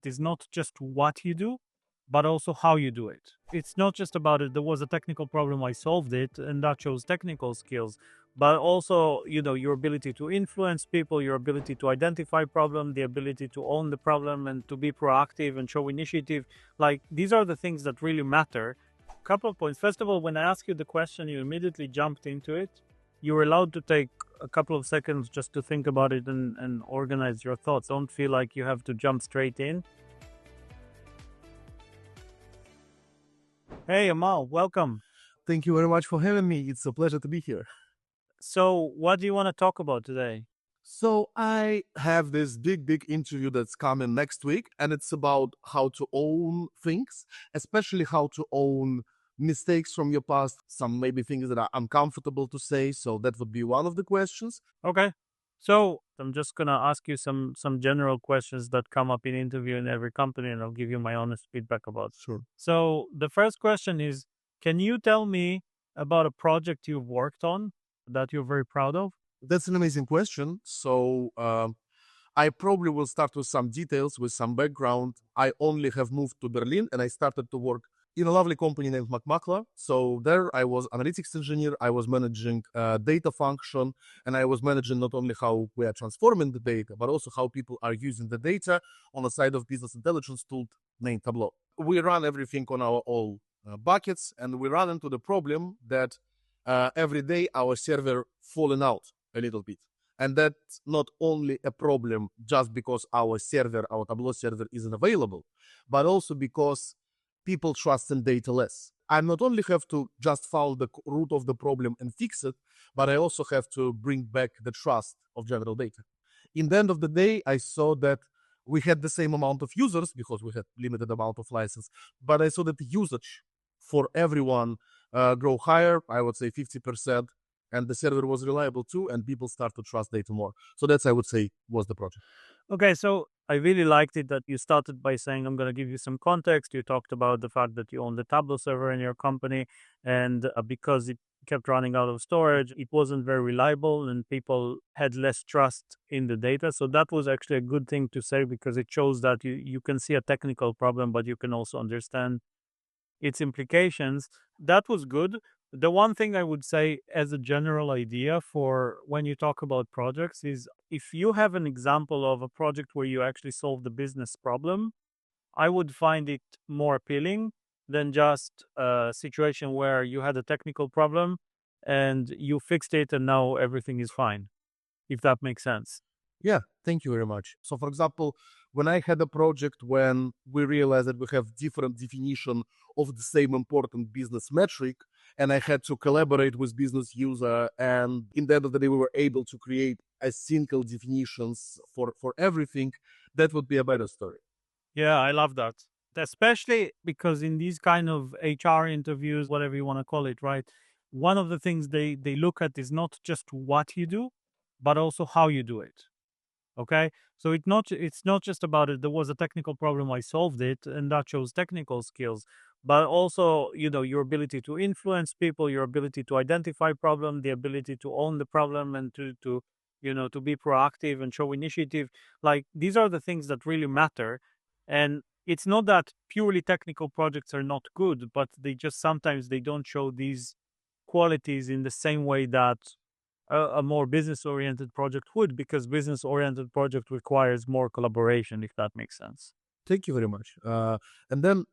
is not just what you do, but also how you do it. It's not just about it. There was a technical problem, I solved it, and that shows technical skills, but also, your ability to influence people, your ability to identify problem, the ability to own the problem and to be proactive and show initiative. Like, these are the things that really matter. Couple of points. First of all, when I asked you the question, you immediately jumped into it. You were allowed to take a couple of seconds just to think about it and organize your thoughts. Don't feel like you have to jump straight in. Hey, Amal, welcome. Thank you very much for having me. It's a pleasure to be here. So, what do you want to talk about today? So, I have this big interview that's coming next week, and it's about how to own things, especially how to own mistakes from your past, some maybe things that are uncomfortable to say. So, that would be one of the questions. Okay. So, I'm just going to ask you some general questions that come up in interview in every company, and I'll give you my honest feedback about. Sure. So, the first question is, can you tell me about a project you've worked on that you're very proud of? That's an amazing question. So, I probably will start with some details, with some background. I only have moved to Berlin and I started to work in a lovely company named McMakla. So there I was analytics engineer. I was managing data function, and I was managing not only how we are transforming the data, but also how people are using the data on the side of business intelligence tool named Tableau. We run everything on our all buckets, and we run into the problem that every day our server falling out a little bit. And that's not only a problem just because our Tableau server isn't available, but also because people trust in data less. I not only have to just follow the root of the problem and fix it, but I also have to bring back the trust of general data. In the end of the day, I saw that we had the same amount of users because we had limited amount of license, but I saw that the usage for everyone grow higher, I would say 50%, and the server was reliable too, and people start to trust data more. So that's, I would say, was the project. Okay, so I really liked it that you started by saying, I'm going to give you some context. You talked about the fact that you own the Tableau server in your company, and because it kept running out of storage, it wasn't very reliable, and people had less trust in the data. So that was actually a good thing to say, because it shows that you can see a technical problem, but you can also understand its implications. That was good. The one thing I would say as a general idea for when you talk about projects is, if you have an example of a project where you actually solve the business problem, I would find it more appealing than just a situation where you had a technical problem and you fixed it and now everything is fine, if that makes sense. Yeah, thank you very much. So, for example, when I had a project when we realized that we have different definition of the same important business metric, and I had to collaborate with business user, and in the end of the day, we were able to create a single definitions for everything, that would be a better story. Yeah, I love that. Especially because in these kind of HR interviews, whatever you want to call it, right? One of the things they look at is not just what you do, but also how you do it. Okay, so it's not just about it. There was a technical problem, I solved it, and that shows technical skills, but also, your ability to influence people, your ability to identify problem, the ability to own the problem, and to be proactive and show initiative. Like, these are the things that really matter. And it's not that purely technical projects are not good, but they just sometimes they don't show these qualities in the same way that a more business-oriented project would, because business-oriented project requires more collaboration, if that makes sense. Thank you very much. And then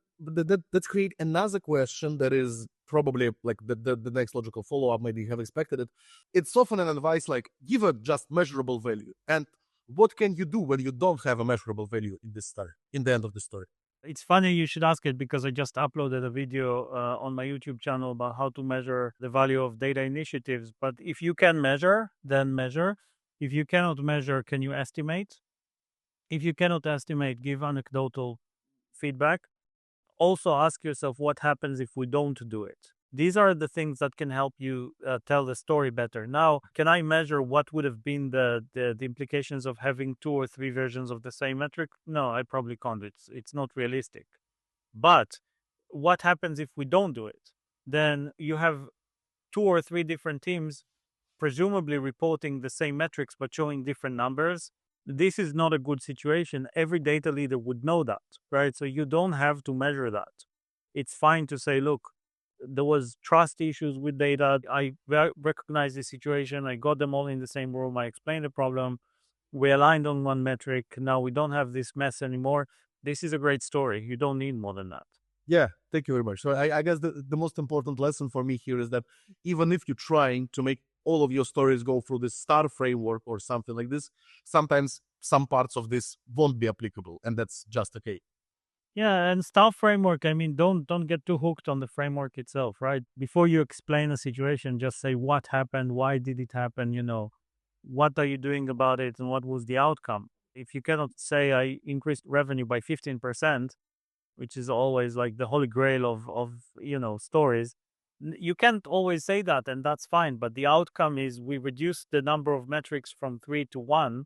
let's create another question that is probably like the next logical follow-up. Maybe you have expected it. It's often an advice like, give a just measurable value. And what can you do when you don't have a measurable value in this story, in the end of the story? It's funny you should ask it, because I just uploaded a video on my YouTube channel about how to measure the value of data initiatives. But if you can measure, then measure. If you cannot measure, can you estimate? If you cannot estimate, give anecdotal feedback. Also ask yourself, what happens if we don't do it? These are the things that can help you tell the story better. Now, can I measure what would have been the implications of having 2 or 3 versions of the same metric? No, I probably can't. It's not realistic. But what happens if we don't do it? Then you have 2 or 3 different teams presumably reporting the same metrics but showing different numbers. This is not a good situation. Every data leader would know that, right? So you don't have to measure that. It's fine to say, look, there was trust issues with data. I recognize the situation. I got them all in the same room. I explained the problem. We aligned on one metric. Now we don't have this mess anymore. This is a great story. You don't need more than that. Yeah, thank you very much. So I guess the most important lesson for me here is that even if you're trying to make all of your stories go through this star framework or something like this, sometimes some parts of this won't be applicable, and that's just okay. Yeah, and staff framework. I mean, don't get too hooked on the framework itself, right? Before you explain a situation, just say what happened, why did it happen, what are you doing about it, and what was the outcome. If you cannot say I increased revenue by 15%, which is always like the holy grail of stories, you can't always say that, and that's fine. But the outcome is we reduced the number of metrics from 3 to 1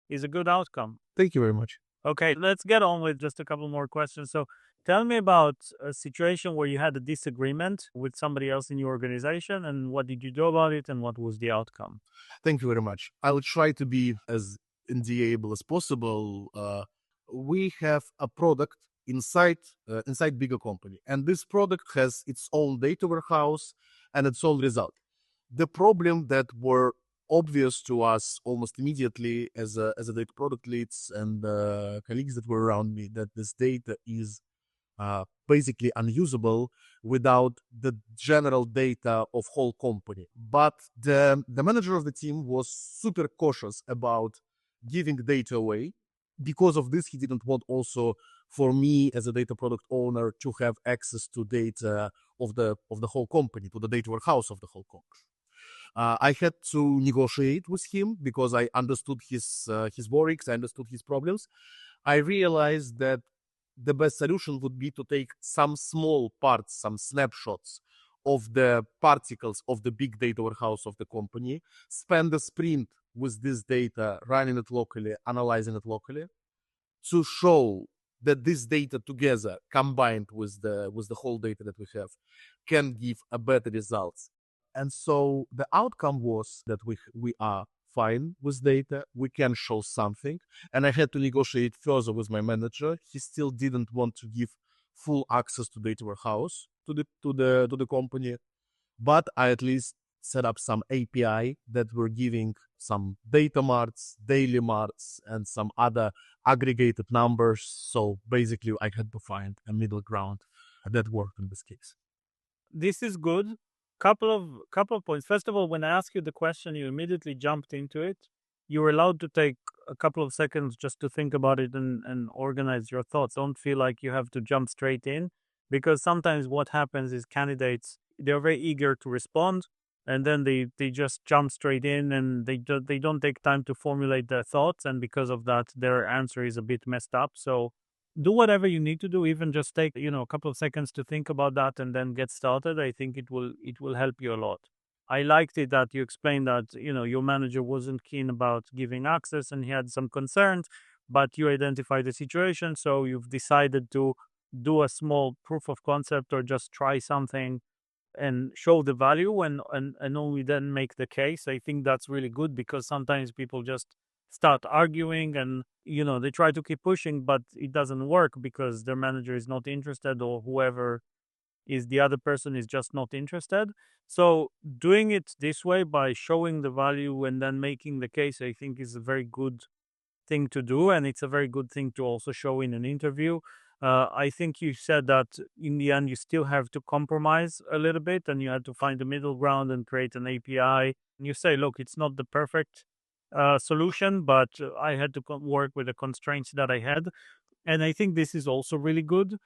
is a good outcome. Thank you very much. Okay, let's get on with just a couple more questions. So, tell me about a situation where you had a disagreement with somebody else in your organization, and what did you do about it, and what was the outcome? Thank you very much. I will try to be as NDA-able as possible. We have a product inside bigger company, and this product has its own data warehouse and its own result. The problem that were obvious to us almost immediately as a data product leads and colleagues that were around me, that this data is basically unusable without the general data of whole company. But the manager of the team was super cautious about giving data away. Because of this, he didn't want also for me as a data product owner to have access to data of the whole company, to the data warehouse of the whole company. I had to negotiate with him because I understood his worries, I understood his problems. I realized that the best solution would be to take some small parts, some snapshots of the particles of the big data warehouse of the company, spend a sprint with this data, running it locally, analyzing it locally, to show that this data together, combined with the whole data that we have, can give a better results. And so the outcome was that we are fine with data, we can show something. And I had to negotiate further with my manager. He still didn't want to give full access to data warehouse to the company, but I at least set up some API that were giving some data marts, daily marts, and some other aggregated numbers. So basically, I had to find a middle ground that worked in this case. This is good. Couple of points. First of all, when I asked you the question, you immediately jumped into it. You were allowed to take a couple of seconds just to think about it and organize your thoughts. Don't feel like you have to jump straight in, because sometimes what happens is candidates, they're very eager to respond, and then they just jump straight in, and they don't take time to formulate their thoughts, and because of that their answer is a bit messed up. So do whatever you need to do, even just take a couple of seconds to think about that and then get started. I think it will help you a lot. I liked it that you explained that your manager wasn't keen about giving access and he had some concerns, but you identified the situation, so you've decided to do a small proof of concept or just try something and show the value, and only then make the case. I think that's really good, because sometimes people just start arguing and they try to keep pushing, but it doesn't work because their manager is not interested, or whoever is the other person is just not interested. So doing it this way, by showing the value and then making the case, I think is a very good thing to do, and it's a very good thing to also show in an interview. I think you said that in the end you still have to compromise a little bit, and you had to find a middle ground and create an API. And you say, look, it's not the perfect solution, but I had to work with the constraints that I had. And I think this is also really good,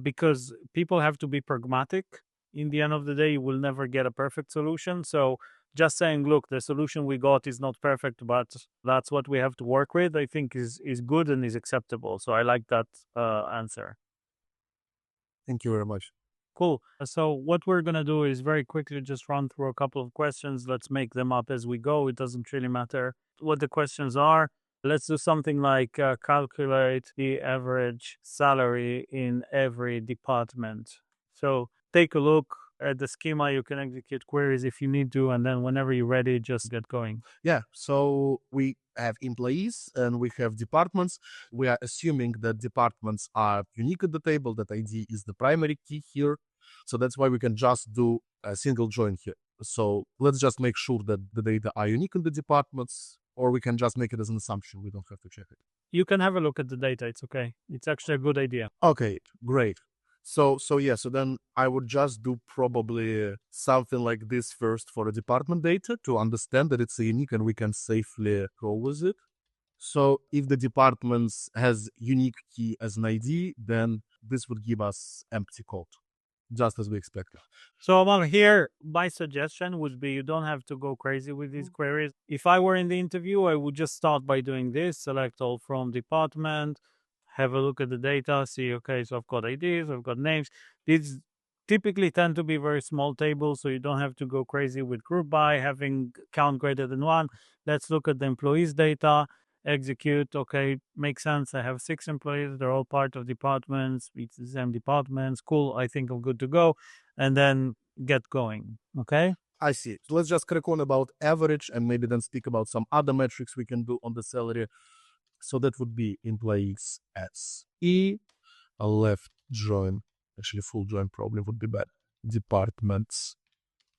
because people have to be pragmatic. In the end of the day, you will never get a perfect solution. So just saying, look, the solution we got is not perfect, but that's what we have to work with, I think is good and is acceptable. So I like that answer. Thank you very much. Cool. So what we're gonna do is very quickly just run through a couple of questions. Let's make them up as we go. It doesn't really matter what the questions are. Let's do something like calculate the average salary in every department. So take a look. At the schema, you can execute queries if you need to, and then whenever you're ready, just get going. Yeah, so we have employees and we have departments. We are assuming that departments are unique at the table, that ID is the primary key here. So that's why we can just do a single join here. So let's just make sure that the data are unique in the departments, or we can just make it as an assumption. We don't have to check it. You can have a look at the data. It's okay. It's actually a good idea. Okay, great. So then I would just do probably something like this first for the department data to understand that it's unique and we can safely go with it. So if the department has unique key as an ID, then this would give us empty code, just as we expected. So Amar, here, my suggestion would be you don't have to go crazy with these queries. If I were in the interview, I would just start by doing this, select all from department, have a look at the data, see, okay, so I've got IDs, I've got names. These typically tend to be very small tables, so you don't have to go crazy with group by, having count greater than one. Let's look at the employees' data, execute, okay, makes sense. I have 6 employees, they're all part of departments, it's the same departments, cool, I think I'm good to go, and then get going, okay? I see. So let's just crack on about average and maybe then speak about some other metrics we can do on the salary. So that would be employees as E, a left join, actually full join probably would be better. Departments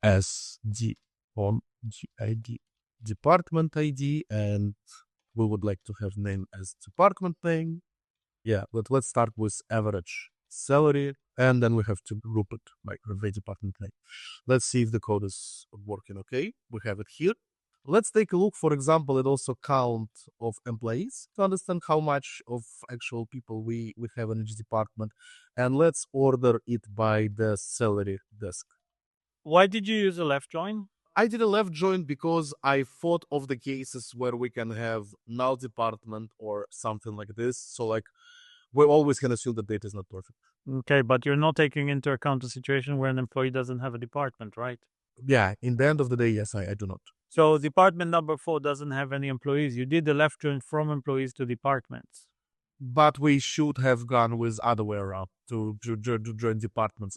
as D on GID. Department ID, and we would like to have name as department name. Yeah, let's start with average salary, and then we have to group it by the department name. Let's see if the code is working okay. We have it here. Let's take a look, for example, at also count of employees to understand how much of actual people we have in each department. And let's order it by the salary desk. Why did you use a left join? I did a left join because I thought of the cases where we can have null department or something like this. So like we always can assume the data is not perfect. Okay, but you're not taking into account a situation where an employee doesn't have a department, right? Yeah, in the end of the day, yes, I do not. So department number 4 doesn't have any employees. You did the left join from employees to departments. But we should have gone with other way around to join departments.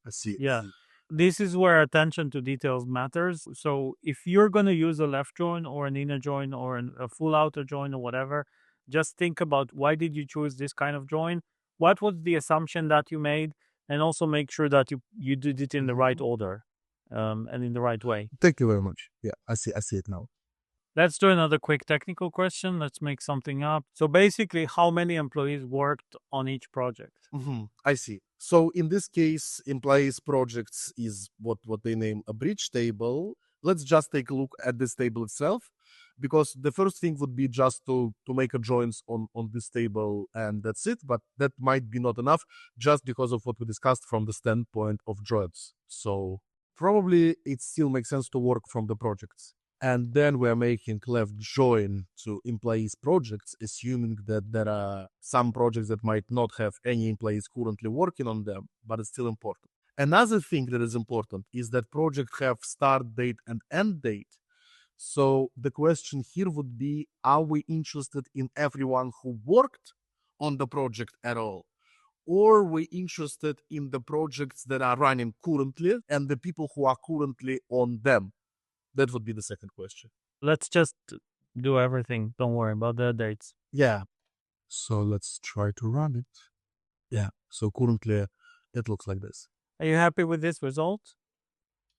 I see. Yeah. This is where attention to details matters. So if you're going to use a left join or an inner join or a full outer join or whatever, just think about why did you choose this kind of join? What was the assumption that you made? And also make sure that you did it in the right order and in the right way. Thank you very much. Yeah, I see it now. Let's do another quick technical question. Let's make something up. So basically, how many employees worked on each project? I see. So in this case, employees projects is what they name a bridge table. Let's just take a look at this table itself, because the first thing would be just to make a joins on this table and that's it. But that might be not enough just because of what we discussed from the standpoint of joins. So probably it still makes sense to work from the projects. And then we're making left join to employees projects, assuming that there are some projects that might not have any employees currently working on them, but it's still important. Another thing that is important is that projects have start date and end date. So the question here would be, are we interested in everyone who worked on the project at all? Or are we interested in the projects that are running currently and the people who are currently on them? That would be the second question. Let's just do everything. Don't worry about the dates. Yeah. So let's try to run it. Yeah. So currently it looks like this. Are you happy with this result?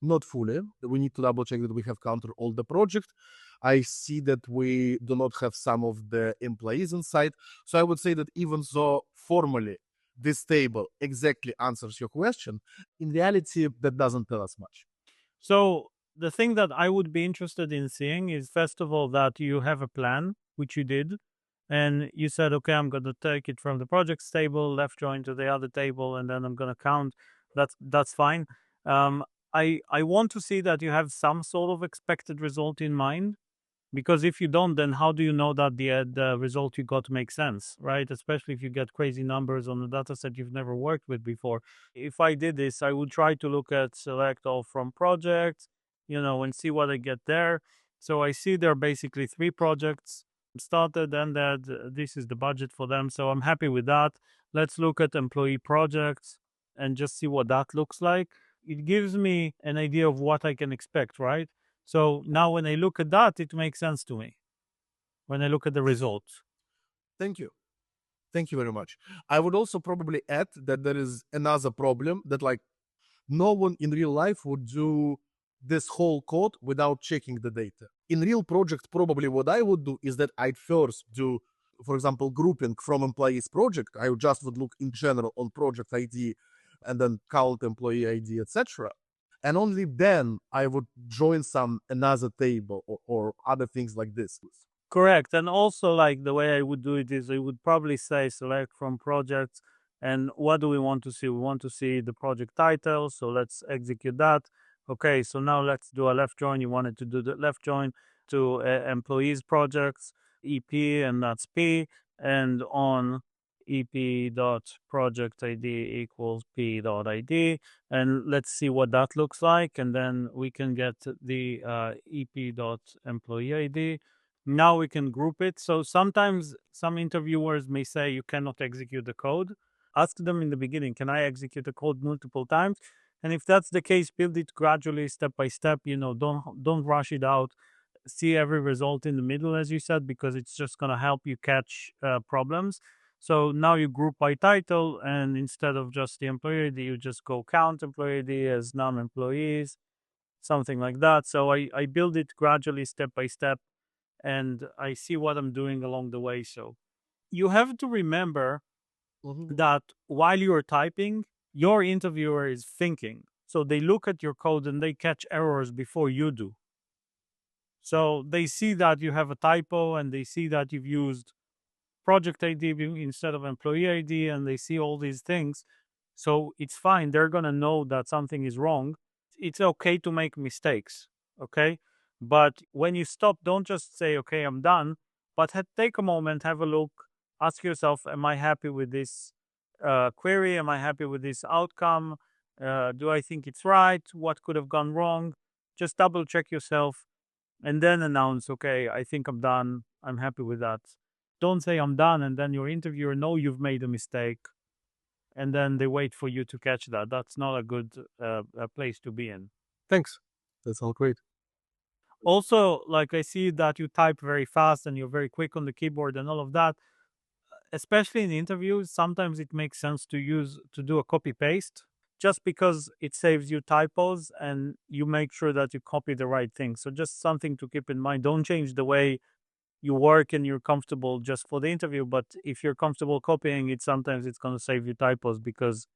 Not fully. We need to double check that we have counted all the project. I see that we do not have some of the employees inside. So I would say that even though formally this table exactly answers your question, in reality, that doesn't tell us much. So the thing that I would be interested in seeing is, first of all, that you have a plan, which you did, and you said, okay, I'm going to take it from the projects table, left join to the other table, and then I'm going to count. That's fine. I want to see that you have some sort of expected result in mind, because if you don't, then how do you know that the result you got makes sense, right? Especially if you get crazy numbers on a data set you've never worked with before. If I did this, I would try to look at select all from projects, and see what I get there. So I see there are basically 3 projects started, and that this is the budget for them. So I'm happy with that. Let's look at employee projects and just see what that looks like. it gives me an idea of what I can expect, right? So now when I look at that, it makes sense to me when I look at the results. Thank you. Thank you very much. I would also probably add that there is another problem that like no one in real life would do this whole code without checking the data. In real project, probably what I would do is that I'd first do, for example, grouping from employees project. I just would look in general on project ID and then count employee ID, etc. And only then I would join some another table or other things like this. Correct. And also, like the way I would do it is I would probably say select from projects. And what do we want to see? We want to see the project title. So let's execute that. Okay. So now let's do a left join. You wanted to do the left join to employees projects, EP, and that's P. And on EP dot project ID equals P dot ID. And let's see what that looks like. And then we can get the EP dot employee ID. Now we can group it. So sometimes some interviewers may say you cannot execute the code. Ask them in the beginning, can I execute the code multiple times? And if that's the case, build it gradually, step by step. Don't rush it out. See every result in the middle, as you said, because it's just gonna help you catch problems. So now you group by title, and instead of just the employee ID, you just go count employee ID as non-employees, something like that. So I build it gradually, step by step, and I see what I'm doing along the way. So you have to remember that while you're typing, your interviewer is thinking. So they look at your code and they catch errors before you do. So they see that you have a typo and they see that you've used project ID instead of employee ID, and they see all these things. So it's fine. They're going to know that something is wrong. It's okay to make mistakes. Okay. But when you stop, don't just say, okay, I'm done, but take a moment, have a look, ask yourself, am I happy with this query? Am I happy with this outcome? Do I think it's right? What could have gone wrong? Just double check yourself and then announce, okay, I think I'm done. I'm happy with that. Don't say I'm done and then your interviewer know you've made a mistake and then they wait for you to catch that. That's not a good place to be in. Thanks. That's all great. Also, like I see that you type very fast and you're very quick on the keyboard and all of that. Especially in interviews, sometimes it makes sense to do a copy paste just because it saves you typos and you make sure that you copy the right thing. So just something to keep in mind. Don't change the way you work and you're comfortable just for the interview, but if you're comfortable copying it, sometimes it's going to save you typos because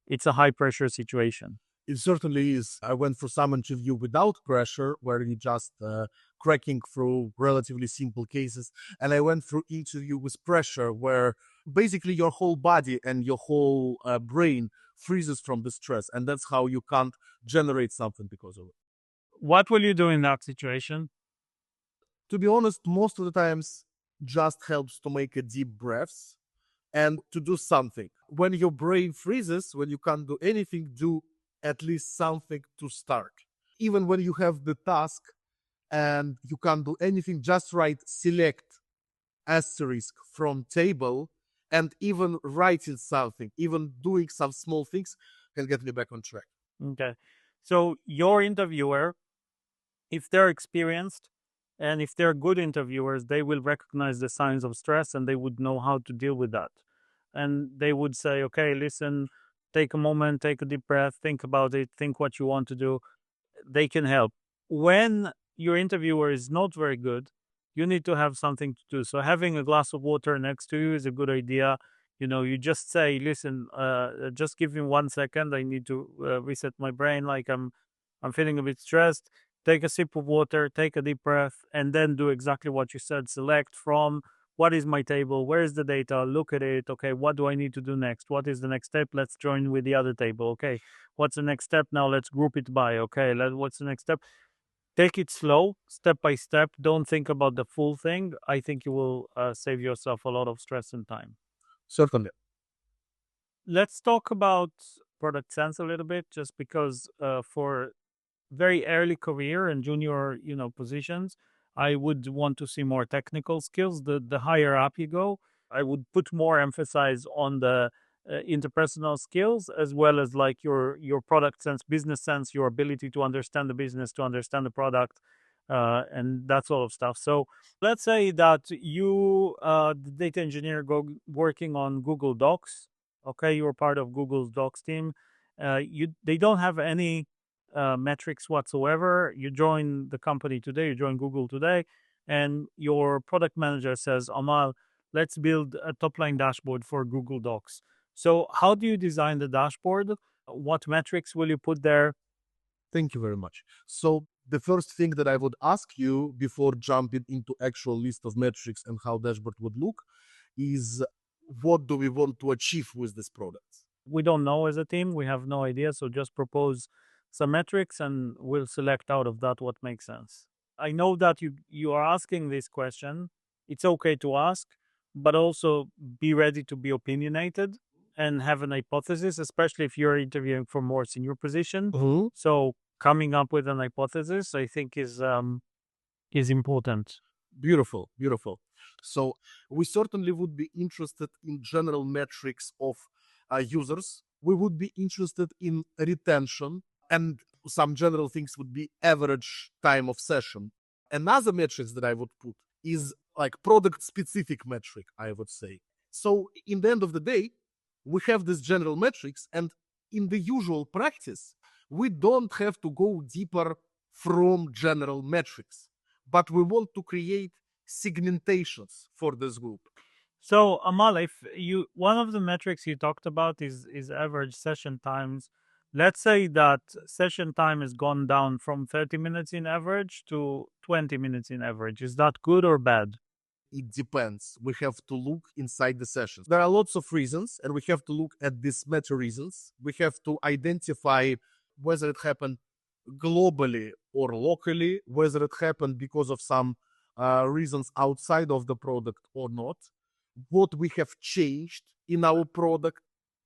it's a high pressure situation. It certainly is. I went for some interview without pressure, where you just cracking through relatively simple cases, and I went through interview with pressure, where basically your whole body and your whole brain freezes from the stress, and that's how you can't generate something because of it. What will you do in that situation? To be honest, most of the times just helps to make a deep breaths and to do something. When your brain freezes, when you can't do anything, do at least something to start. Even when you have the task and you can't do anything, just write select asterisk from table, and even writing something, even doing some small things can get me back on track. Okay. So your interviewer, if they're experienced and if they're good interviewers, they will recognize the signs of stress and they would know how to deal with that. And they would say, okay, listen, take a moment, take a deep breath, think about it, think what you want to do. They can help. When your interviewer is not very good, you need to have something to do. So having a glass of water next to you is a good idea. You just say, listen, just give me 1 second. I need to reset my brain. Like I'm feeling a bit stressed. Take a sip of water, take a deep breath, and then do exactly what you said. Select from what is my table, where is the data, look at it. Okay, what do I need to do next? What is the next step? Let's join with the other table. Okay, what's the next step? Now let's group it by. Okay, what's the next step? Take it slow, step by step. Don't think about the full thing. I think you will save yourself a lot of stress and time. Certainly. Let's talk about product sense a little bit, just because for very early career and junior, positions, I would want to see more technical skills. The higher up you go, I would put more emphasis on the interpersonal skills, as well as like your product sense, business sense, your ability to understand the business, to understand the product, and that sort of stuff. So let's say that you, the data engineer, go working on Google Docs. Okay, you're part of Google's Docs team. They don't have any metrics whatsoever. You join the company today, you join Google today, and your product manager says, Amal, let's build a top line dashboard for Google Docs. So, how do you design the dashboard? What metrics will you put there? Thank you very much. So the first thing that I would ask you before jumping into actual list of metrics and how dashboard would look is what do we want to achieve with this product? We don't know as a team. We have no idea. So just propose some metrics and we'll select out of that what makes sense. I know that you are asking this question. It's okay to ask, but also be ready to be opinionated and have an hypothesis, especially if you're interviewing for more senior position. So coming up with an hypothesis, I think, is important. Beautiful, beautiful. So we certainly would be interested in general metrics of users. We would be interested in retention, and some general things would be average time of session. Another metrics that I would put is like product specific metric, I would say. So in the end of the day, we have these general metrics, and in the usual practice, we don't have to go deeper from general metrics, but we want to create segmentations for this group. So Amal, if you one of the metrics you talked about is average session times. Let's say that session time has gone down from 30 minutes in average to 20 minutes in average. Is that good or bad? It depends. We have to look inside the sessions. There are lots of reasons, and we have to look at these meta reasons. We have to identify whether it happened globally or locally, whether it happened because of some reasons outside of the product or not, what we have changed in our product.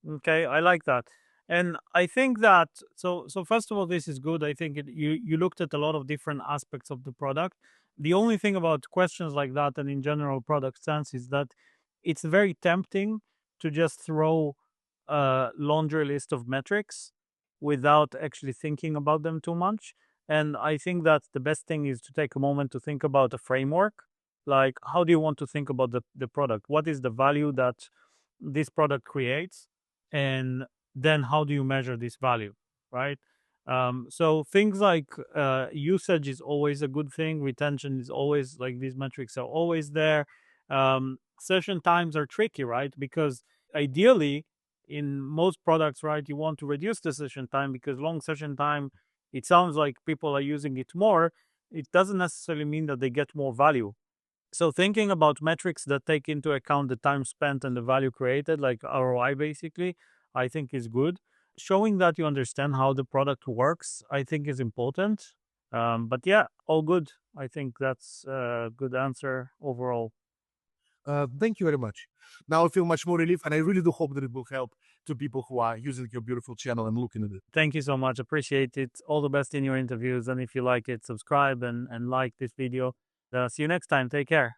Okay, I like that. And I think that so first of all, this is good. I think you looked at a lot of different aspects of the product. The only thing about questions like that and in general product sense is that it's very tempting to just throw a laundry list of metrics without actually thinking about them too much. And I think that the best thing is to take a moment to think about a framework. Like, how do you want to think about the product? What is the value that this product creates? And then how do you measure this value, right? So things like usage is always a good thing. Retention is always like these metrics are always there. Session times are tricky, right? Because ideally, in most products, right, you want to reduce the session time because long session time, it sounds like people are using it more. It doesn't necessarily mean that they get more value. So thinking about metrics that take into account the time spent and the value created, like ROI basically, I think is good. Showing that you understand how the product works, I think is important. But yeah, all good. I think that's a good answer overall. Thank you very much. Now I feel much more relief, and I really do hope that it will help to people who are using your beautiful channel and looking at it. Thank you so much. Appreciate it. All the best in your interviews. And if you like it, subscribe and like this video. See you next time. Take care.